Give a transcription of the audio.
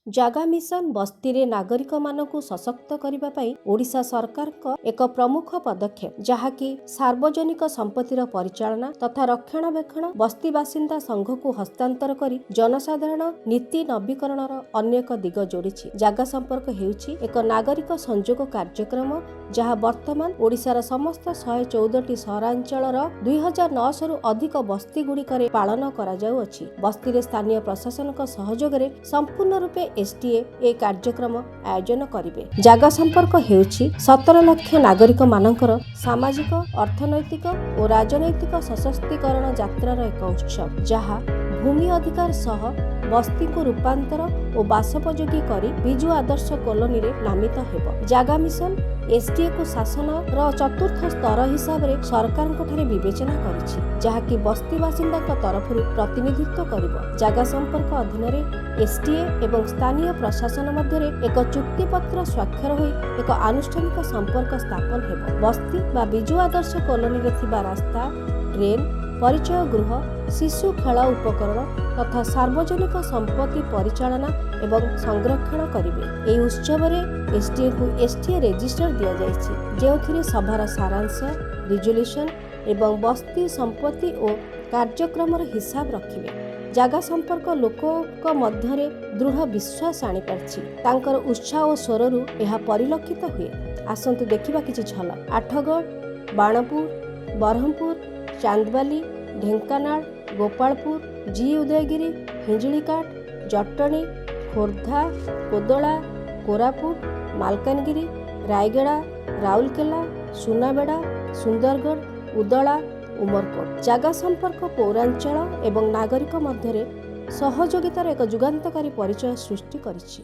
ଜାଗା ମିଶନ ବସ୍ତିରେ ନାଗରିକମାନଙ୍କୁ ସଶକ୍ତ କରିବା ପାଇଁ ଓଡ଼ିଶା ସରକାରଙ୍କ ଏକ ପ୍ରମୁଖ ପଦକ୍ଷେପ, ଯାହାକି ସାର୍ବଜନିକ ସମ୍ପତ୍ତିର ପରିଚାଳନା ତଥା ରକ୍ଷଣାବେକ୍ଷଣ ବସ୍ତି ବାସିନ୍ଦା ସଂଘକୁ ହସ୍ତାନ୍ତର କରି ଜନସାଧାରଣ ନୀତି ନବୀକରଣର ଅନ୍ୟ ଏକ ଦିଗ ଯୋଡ଼ିଛି। ଜାଗା ସମ୍ପର୍କ ହେଉଛି ଏକ ନାଗରିକ ସଂଯୋଗ କାର୍ଯ୍ୟକ୍ରମ, ଯାହା ବର୍ତ୍ତମାନ ଓଡ଼ିଶାର ସମସ୍ତ 114ଟି ସହରାଞ୍ଚଳର 2900ରୁ ଅଧିକ ବସ୍ତି ଗୁଡ଼ିକରେ ପାଳନ କରାଯାଉଅଛି। ବସ୍ତିରେ ସ୍ଥାନୀୟ ପ୍ରଶାସନଙ୍କ ସହଯୋଗରେ ସମ୍ପୂର୍ଣ୍ଣ ରୂପେ ଏସ୍ଟିଏ ଏ କାର୍ଯ୍ୟକ୍ରମ ଆୟୋଜନ କରିବେ। ଜାଗା ସମ୍ପର୍କ ହେଉଛି 17 ଲକ୍ଷ ନାଗରିକମାନଙ୍କର ସାମାଜିକ, ଅର୍ଥନୈତିକ ଓ ରାଜନୈତିକ ସଶକ୍ତିକରଣ ଯାତ୍ରାର ଏକ ଉତ୍ସବ, ଯାହା ଭୂମି ଅଧିକାର ସହ ବସ୍ତିକୁ ରୂପାନ୍ତର ଓ ବାସୋପଯୋଗୀ କରି ବିଜୁ ଆଦର୍ଶ କଲୋନୀରେ ନାମିତ ହେବ। ଜାଗା ମିଶନ ଏସ୍ଟିଏକୁ ଶାସନର ଚତୁର୍ଥ ସ୍ତର ହିସାବରେ ସରକାରଙ୍କଠାରେ ବିବେଚନା କରିଛି, ଯାହାକି ବସ୍ତି ବାସିନ୍ଦାଙ୍କ ତରଫରୁ ପ୍ରତିନିଧିତ୍ୱ କରିବ। ଜାଗା ସମ୍ପର୍କ ଅଧୀନରେ ଏସ୍ଟିଏ ଏବଂ ସ୍ଥାନୀୟ ପ୍ରଶାସନ ମଧ୍ୟରେ ଏକ ଚୁକ୍ତିପତ୍ର ସ୍ୱାକ୍ଷର ହୋଇ ଏକ ଆନୁଷ୍ଠାନିକ ସମ୍ପର୍କ ସ୍ଥାପନ ହେବ। ବସ୍ତି ବା ବିଜୁ ଆଦର୍ଶ କଲୋନୀରେ ଥିବା ରାସ୍ତା, ଡ୍ରେନ୍, ପରିଚୟ ଗୃହ, ଶିଶୁ ଖେଳ ଉପକରଣ ତଥା ସାର୍ବଜନିକ ସମ୍ପତ୍ତି ପରିଚାଳନା ଏବଂ ସଂରକ୍ଷଣ କରିବେ। ଏହି ଉତ୍ସବରେ ଏସ୍ଟିଏକୁ ଏସ୍ଟିଏ ରେଜିଷ୍ଟର ଦିଆଯାଇଛି, ଯେଉଁଥିରେ ସଭାର ସାରାଂଶ, ରିଜୋଲ୍ୟୁସନ ଏବଂ ବସ୍ତି ସମ୍ପତ୍ତି ଓ କାର୍ଯ୍ୟକ୍ରମର ହିସାବ ରଖିବେ। ଜାଗା ସମ୍ପର୍କ ଲୋକଙ୍କ ମଧ୍ୟରେ ଦୃଢ଼ ବିଶ୍ୱାସ ଆଣିପାରିଛି। ତାଙ୍କର ଉତ୍ସାହ ଓ ସ୍ୱରରୁ ଏହା ପରିଲକ୍ଷିତ ହୁଏ। ଆସନ୍ତୁ ଦେଖିବା କିଛି ଝଲକ। ଆଠଗଡ଼, ବାଣପୁର, ବରହମପୁର, ଚାନ୍ଦବାଲି, ଢେଙ୍କାନାଳ, ଗୋପାଳପୁର, ଜି ଉଦୟଗିରି, ହିଞ୍ଜିଳିକାଟ, ଜଟଣୀ, ଖୋର୍ଦ୍ଧା, କୋଦଳା, କୋରାପୁଟ, ମାଲକାନଗିରି, ରାୟଗଡ଼ା, ରାଉରକେଲା, ସୁନାବେଡ଼ା, ସୁନ୍ଦରଗଡ଼, ଉଦଳା, ଉମରକୋଟ। ଜାଗା ସମ୍ପର୍କ ପୌରାଞ୍ଚଳ ଏବଂ ନାଗରିକ ମଧ୍ୟରେ ସହଯୋଗିତାର ଏକ ଯୁଗାନ୍ତକାରୀ ପରିଚୟ ସୃଷ୍ଟି କରିଛି।